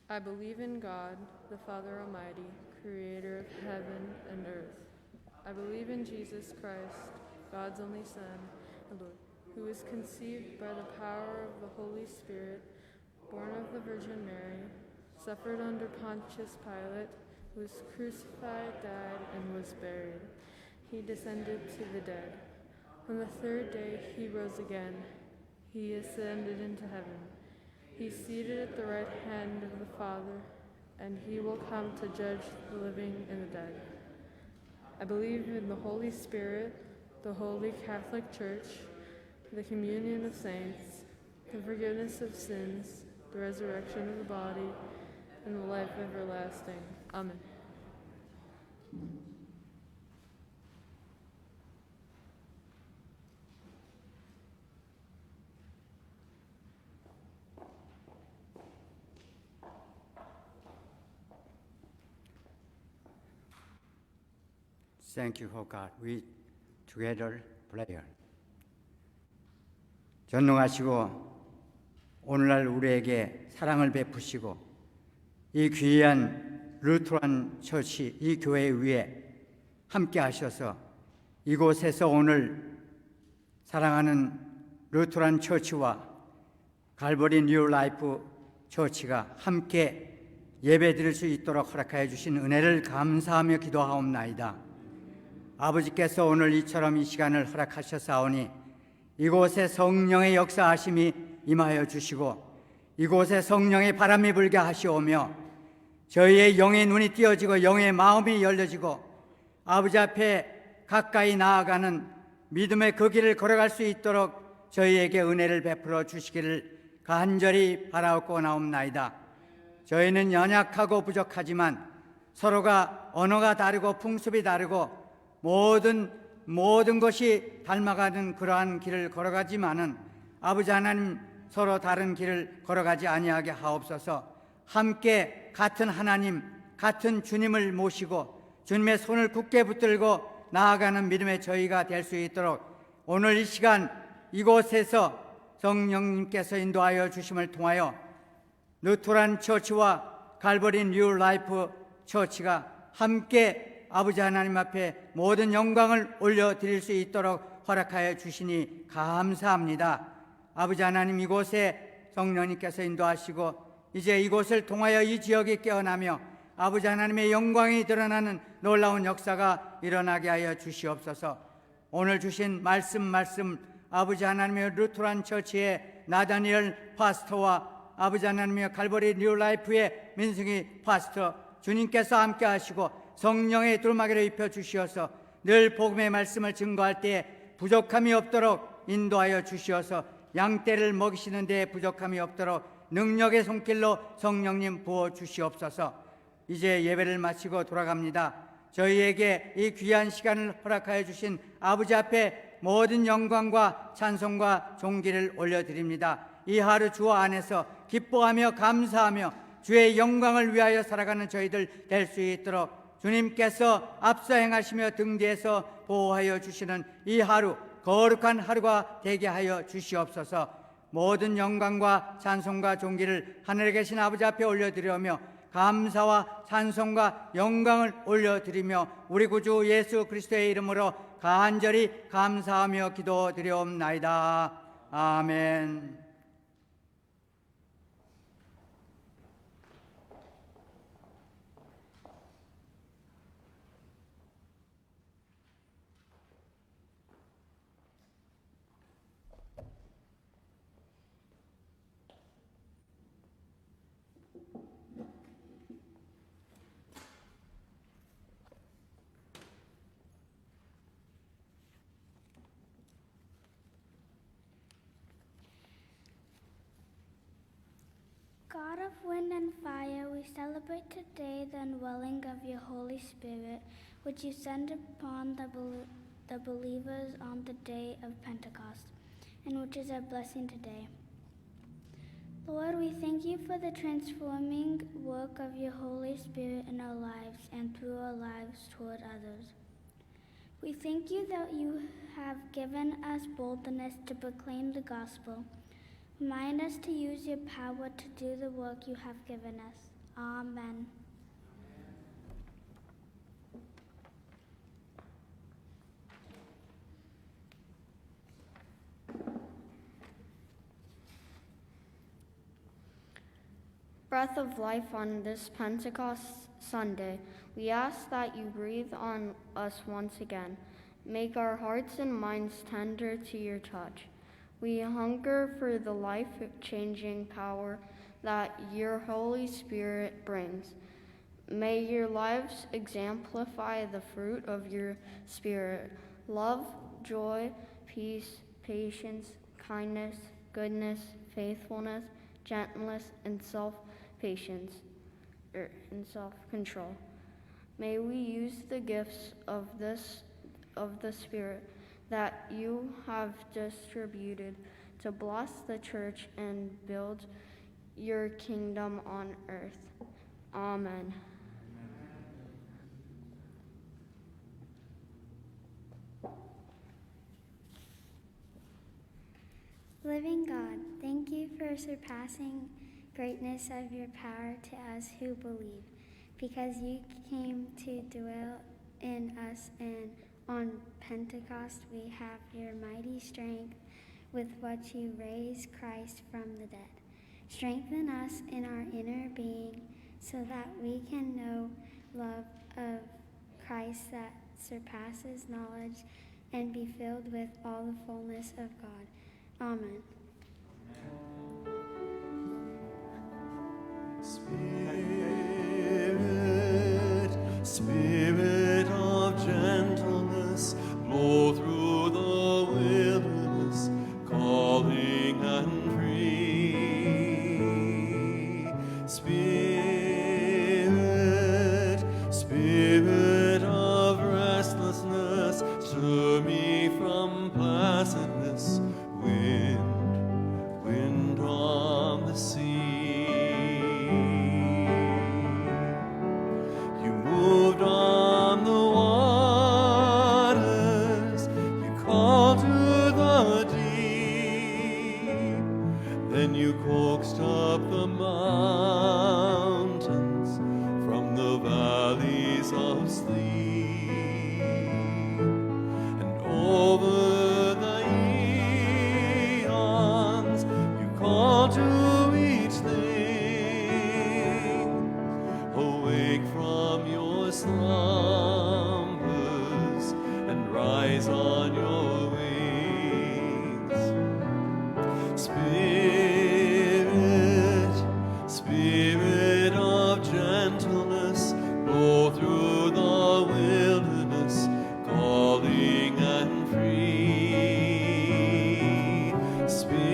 I believe in God, the Father Almighty, creator of heaven and earth. I believe in Jesus Christ, God's only Son, the Lord, who was conceived by the power of the Holy Spirit, born of the Virgin Mary, suffered under Pontius Pilate, was crucified, died, and was buried. He descended to the dead. On the third day he rose again. He ascended into heaven. He's seated at the right hand of the Father, and he will come to judge the living and the dead. I believe in the Holy Spirit, the Holy Catholic Church, the communion of saints, the forgiveness of sins, the resurrection of the body, and the life everlasting. Amen. Thank you, oh God. We together prayer. 전능하시고 오늘날 우리에게 사랑을 베푸시고 이 귀한 루트란 처치, 이 교회 위에 함께 하셔서 이곳에서 오늘 사랑하는 루트란 처치와 갈보리 뉴 라이프 처치가 함께 예배드릴 수 있도록 허락하여 주신 은혜를 감사하며 기도하옵나이다. 아버지께서 오늘 이처럼 이 시간을 허락하셨사오니 이곳에 성령의 역사하심이 임하여 주시고 이곳에 성령의 바람이 불게 하시오며 저희의 영의 눈이 띄어지고 영의 마음이 열려지고 아버지 앞에 가까이 나아가는 믿음의 그 길을 걸어갈 수 있도록 저희에게 은혜를 베풀어 주시기를 간절히 바라옵고 나옵나이다. 저희는 연약하고 부족하지만 서로가 언어가 다르고 풍습이 다르고 모든 것이 닮아가는 그러한 길을 걸어가지만은 아버지 하나님 서로 다른 길을 걸어가지 아니하게 하옵소서. 함께 같은 하나님, 같은 주님을 모시고 주님의 손을 굳게 붙들고 나아가는 믿음의 저희가 될 수 있도록 오늘 이 시간 이곳에서 성령님께서 인도하여 주심을 통하여 루트란 처치와 갈보리 뉴 라이프 처치가 함께 아버지 하나님 앞에 모든 영광을 올려드릴 수 있도록 허락하여 주시니 감사합니다. 아버지 하나님, 이곳에 성령님께서 인도하시고 이제 이곳을 통하여 이 지역이 깨어나며 아버지 하나님의 영광이 드러나는 놀라운 역사가 일어나게 하여 주시옵소서. 오늘 주신 말씀 아버지 하나님의 루트란 처치의 나다니엘 파스터와 아버지 하나님의 갈보리 뉴 라이프의 민승희 파스터, 주님께서 함께 하시고 성령의 두루마기를 입혀 주시어서 늘 복음의 말씀을 증거할 때에 부족함이 없도록 인도하여 주시어서 양떼를 먹이시는 데에 부족함이 없도록 능력의 손길로 성령님 부어 주시옵소서. 이제 예배를 마치고 돌아갑니다. 저희에게 이 귀한 시간을 허락하여 주신 아버지 앞에 모든 영광과 찬송과 존귀를 올려드립니다. 이 하루 주 안에서 기뻐하며 감사하며 주의 영광을 위하여 살아가는 저희들 될 수 있도록 주님께서 앞서 행하시며 등 뒤에서 보호하여 주시는 이 하루, 거룩한 하루가 되게 하여 주시옵소서. 모든 영광과 찬송과 존귀를 하늘에 계신 아버지 앞에 올려드리며 감사와 찬송과 영광을 올려드리며 우리 구주 예수 그리스도의 이름으로 간절히 감사하며 기도드리옵나이다. 아멘. God of wind and fire, we celebrate today the indwelling of your Holy Spirit, which you send upon the believers on the day of Pentecost, and which is our blessing today. Lord, we thank you for the transforming work of your Holy Spirit in our lives and through our lives toward others. We thank you that you have given us boldness to proclaim the gospel. Remind us to use your power to do the work you have given us. Amen. Breath of life on this Pentecost Sunday, we ask that you breathe on us once again. Make our hearts and minds tender to your touch. We hunger for the life-changing power that your Holy Spirit brings. May your lives exemplify the fruit of your Spirit: love, joy, peace, patience, kindness, goodness, faithfulness, gentleness, and self-control. May we use the gifts of the Spirit that you have distributed to bless the church and build your kingdom on earth. Amen. Living God, thank you for surpassing greatness of your power to us who believe, because you came to dwell in us, and on Pentecost we have your mighty strength with which you raised Christ from the dead. Strengthen us in our inner being so that we can know love of Christ that surpasses knowledge and be filled with all the fullness of God. Amen. Spirit of gentleness, blow through the wilderness, calling and free. Spirit of restlessness, stir me from placidness, wind on the sea. closely, and over the eons you call to each thing. Awake from your slumbers and rise on your wings. Spirit, Spirit of gentleness, blow through the wilderness, calling and free. Spirit,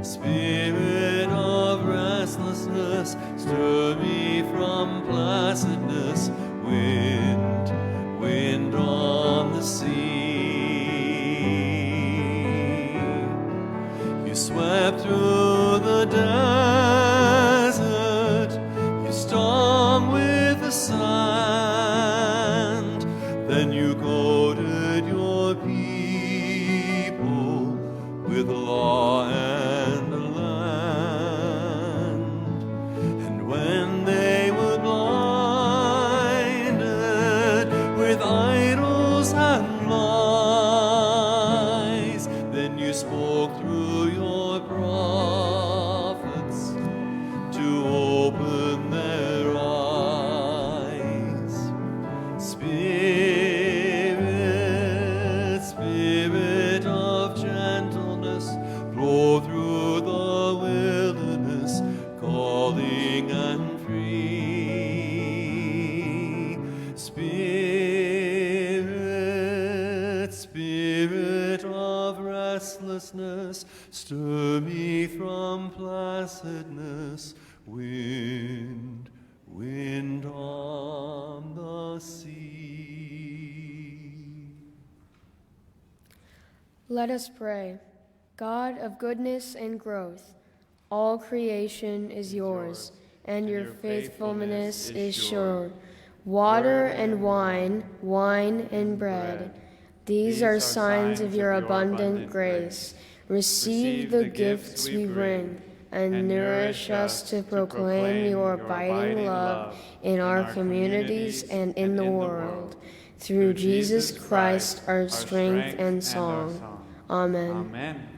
Spirit of restlessness, stir me from placidness, wind, wind on the sea. You swept through the desert, you stormed with the sand, then you goaded your people with law and the land. And when they were blinded with idols and lies, then you spoke through your prophets to open their eyes. Spirit, Spirit of gentleness, blow through the wilderness, calling and free. Spirit, Spirit of restlessness, stir me from placidness, wind, wind on the sea. Let us pray. God of goodness and growth, all creation is yours, and your faithfulness is sure. Water and wine, wine and bread, these are signs of your abundant grace. Receive the gifts we bring, and nourish us to proclaim your abiding love in our communities and in the world. Through Jesus Christ, our strength and song. Amen. Amen.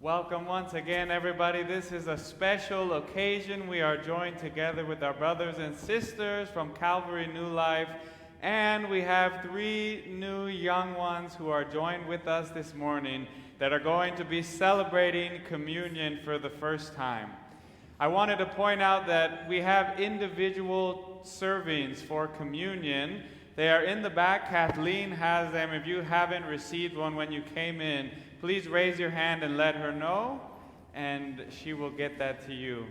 Welcome once again, everybody. This is a special occasion. We are joined together with our brothers and sisters from Calvary New Life, and we have 3 new young ones who are joined with us this morning that are going to be celebrating communion for the first time. I wanted to point out that we have individual servings for communion. They are in the back. Kathleen has them. If you haven't received one when you came in, please raise your hand and let her know, and she will get that to you.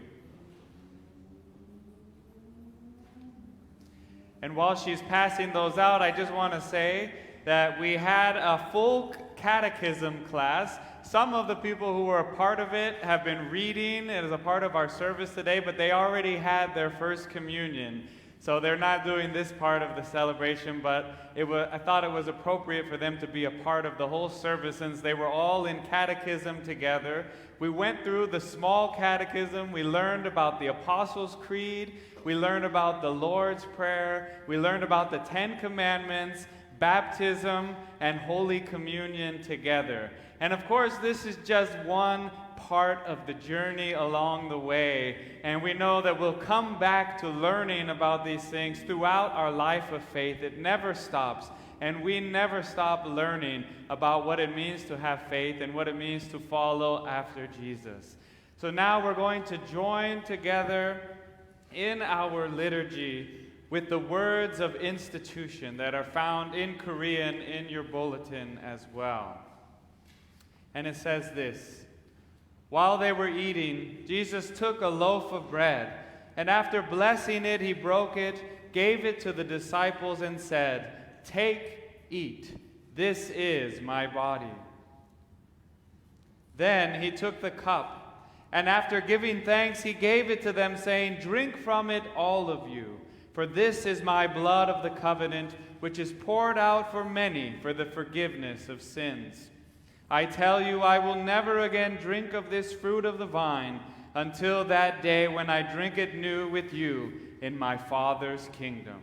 And while she's passing those out, I just want to say that we had a full catechism class. Some of the people who were a part of it have been reading as a part of our service today, but they already had their first communion. So they're not doing this part of the celebration, but I thought it was appropriate for them to be a part of the whole service since they were all in catechism together. We went through the small catechism. We learned about the Apostles' Creed. We learned about the Lord's Prayer. We learned about the 10 Commandments, baptism, and Holy Communion together. And of course, this is just one part of the journey along the way, and we know that we'll come back to learning about these things throughout our life of faith. It never stops, and we never stop learning about what it means to have faith and what it means to follow after Jesus. So now we're going to join together in our liturgy with the words of institution that are found in Korean in your bulletin as well. And it says this: while they were eating, Jesus took a loaf of bread, and after blessing it, he broke it, gave it to the disciples, and said, "Take, eat. This is my body." Then he took the cup, and after giving thanks, he gave it to them, saying, "Drink from it, all of you, for this is my blood of the covenant, which is poured out for many for the forgiveness of sins. I tell you, I will never again drink of this fruit of the vine until that day when I drink it new with you in my Father's kingdom.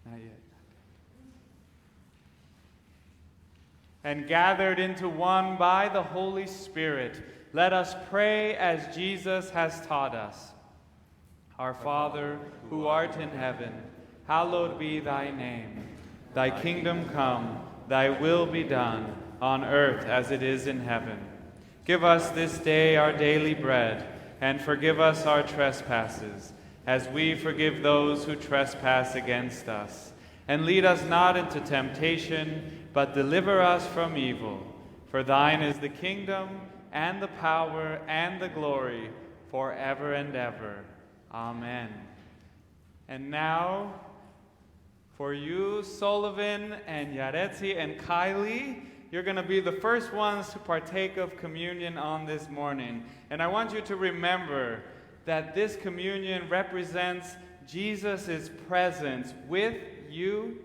Not yet. And gathered into one by the Holy Spirit, let us pray as Jesus has taught us. Our Father, who art in heaven, hallowed be thy name. Thy kingdom come, thy will be done, on earth as it is in heaven. Give us this day our daily bread, and forgive us our trespasses, as we forgive those who trespass against us. And lead us not into temptation, but deliver us from evil. For thine is the kingdom, and the power, and the glory, forever and ever. Amen. And now, for you, Sullivan and Yaretsi and Kylie, you're going to be the first ones to partake of communion on this morning. And I want you to remember that this communion represents Jesus' presence with you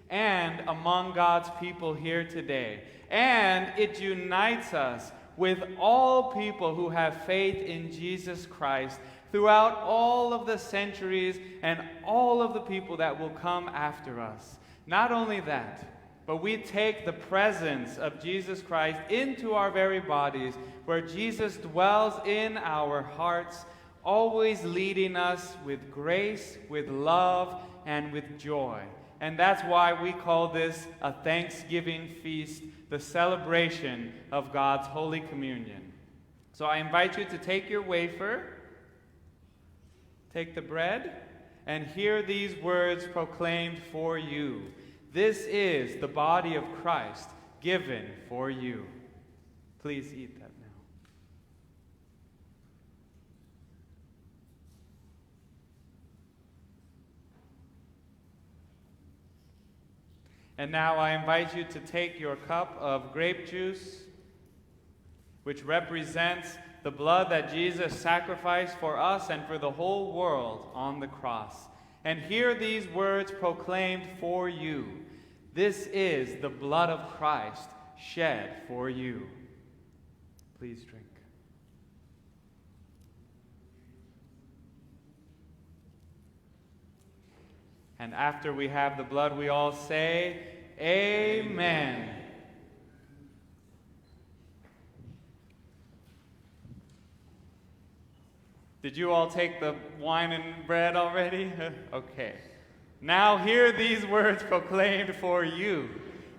and among God's people here today. And it unites us with all people who have faith in Jesus Christ throughout all of the centuries and all of the people that will come after us. Not only that, but we take the presence of Jesus Christ into our very bodies, where Jesus dwells in our hearts, always leading us with grace, with love, and with joy. And that's why we call this a Thanksgiving feast, the celebration of God's Holy Communion. So I invite you to take your wafer, take the bread, and hear these words proclaimed for you. This is the body of Christ given for you. Please eat that now. And now I invite you to take your cup of grape juice, which represents the blood that Jesus sacrificed for us and for the whole world on the cross. And hear these words proclaimed for you. This is the blood of Christ shed for you. Please drink. And after we have the blood, we all say, Amen. Did you all take the wine and bread already? Okay. Now hear these words proclaimed for you.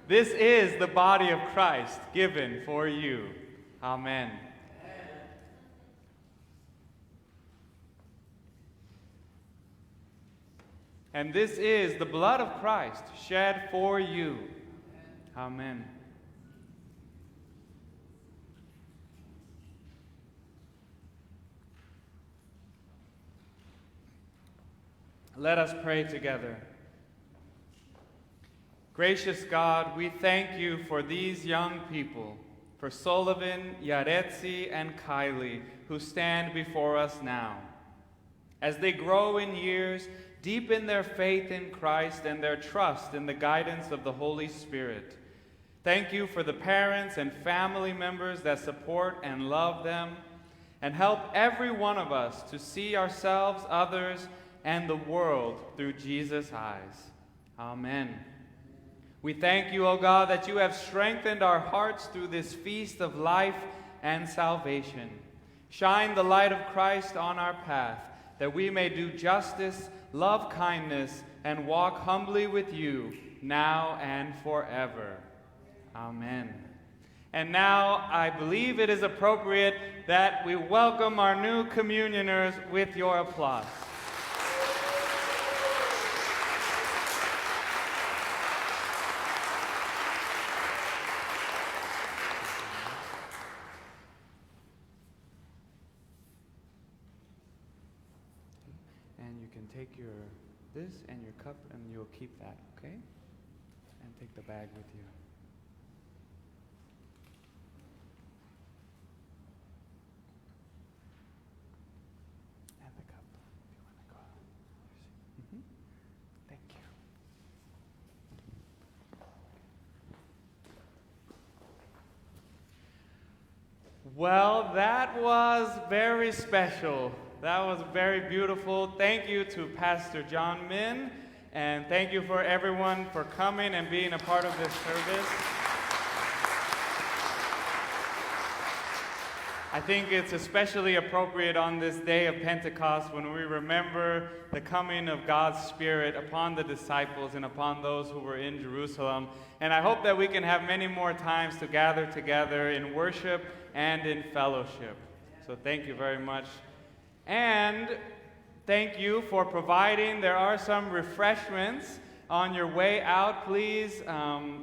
This is the body of Christ given for you. Amen. And this is the blood of Christ shed for you. Amen. Let us pray together. Gracious God, we thank you for these young people, for Sullivan, Yaretsi, and Kylie, who stand before us now. As they grow in years, deepen their faith in Christ and their trust in the guidance of the Holy Spirit. Thank you for the parents and family members that support and love them, and help every one of us to see ourselves, others, and the world through Jesus' eyes. Amen. We thank you, O God, that you have strengthened our hearts through this feast of life and salvation. Shine the light of Christ on our path, that we may do justice, love kindness, and walk humbly with you, now and forever. Amen. And now I believe it is appropriate that we welcome our new communioners with your applause. Take this and your cup, and you'll keep that, okay? And take the bag with you. And the cup, if you want to go. Thank you. Well, that was very special. That was very beautiful. Thank you to Pastor John Min, and thank you for everyone for coming and being a part of this service. I think it's especially appropriate on this day of Pentecost when we remember the coming of God's Spirit upon the disciples and upon those who were in Jerusalem. And I hope that we can have many more times to gather together in worship and in fellowship. So thank you very much. And thank you for providing. There are some refreshments on your way out. Please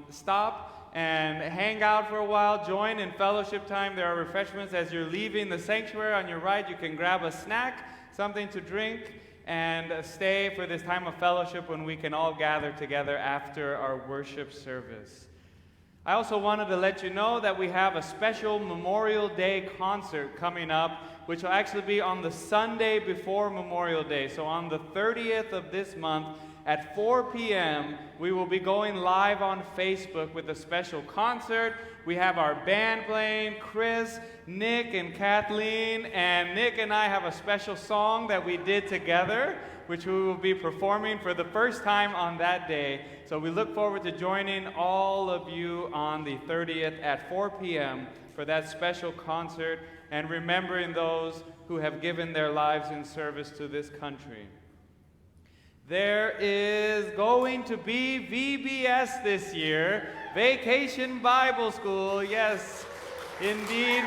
stop and hang out for a while. Join in fellowship time. There are refreshments as you're leaving the sanctuary. On your right, you can grab a snack, something to drink, and stay for this time of fellowship when we can all gather together after our worship service. I also wanted to let you know that we have a special Memorial Day concert coming up, which will actually be on the Sunday before Memorial Day. So on the 30th of this month, at 4 p.m., we will be going live on Facebook with a special concert. We have our band playing, Chris, Nick, and Kathleen. And Nick and I have a special song that we did together, which we will be performing for the first time on that day. So we look forward to joining all of you on the 30th at 4 p.m. for that special concert and remembering those who have given their lives in service to this country. There is going to be VBS this year, Vacation Bible School. Yes, indeed.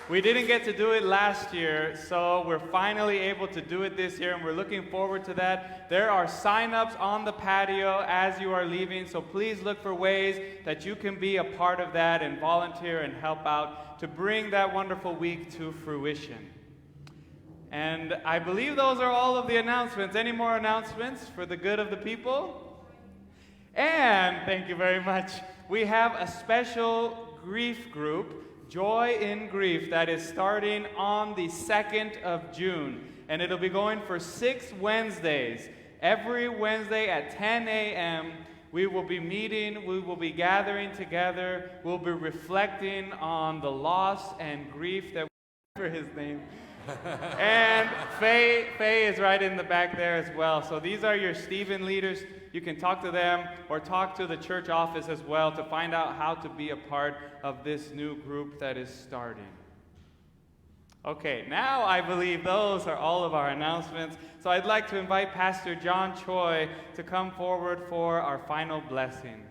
We didn't get to do it last year, so we're finally able to do it this year, and we're looking forward to that. There are sign-ups on the patio as you are leaving, so please look for ways that you can be a part of that and volunteer and help out to bring that wonderful week to fruition. And I believe those are all of the announcements. Any more announcements for the good of the people? And thank you very much. We have a special grief group, Joy in Grief, that is starting on the 2nd of June. And it'll be going for 6 Wednesdays. Every Wednesday at 10 a.m., we will be meeting, we will be gathering together, we'll be reflecting on the loss and grief that we for his name. And Faye is right in the back there as well. So these are your Stephen leaders. You can talk to them or talk to the church office as well to find out how to be a part of this new group that is starting. Okay, now I believe those are all of our announcements. So I'd like to invite Pastor John Choi to come forward for our final blessing.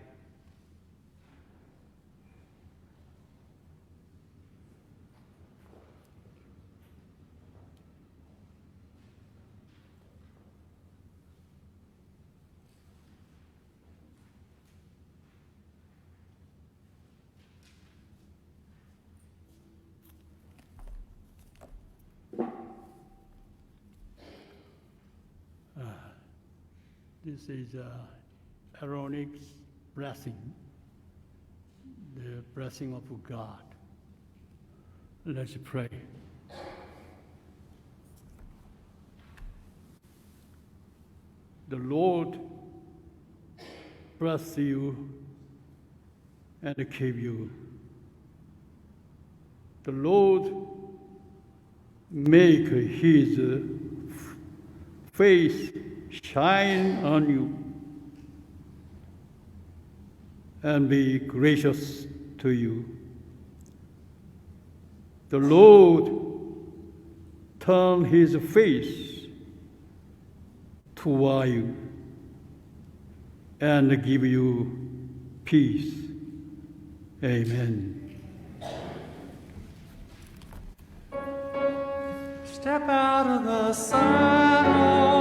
This is Aaronic blessing, the blessing of God. Let's pray. The Lord bless you and keep you. The Lord make his face shine on you and be gracious to you. The Lord turn his face toward you and give you peace. Amen. Step out of the sun.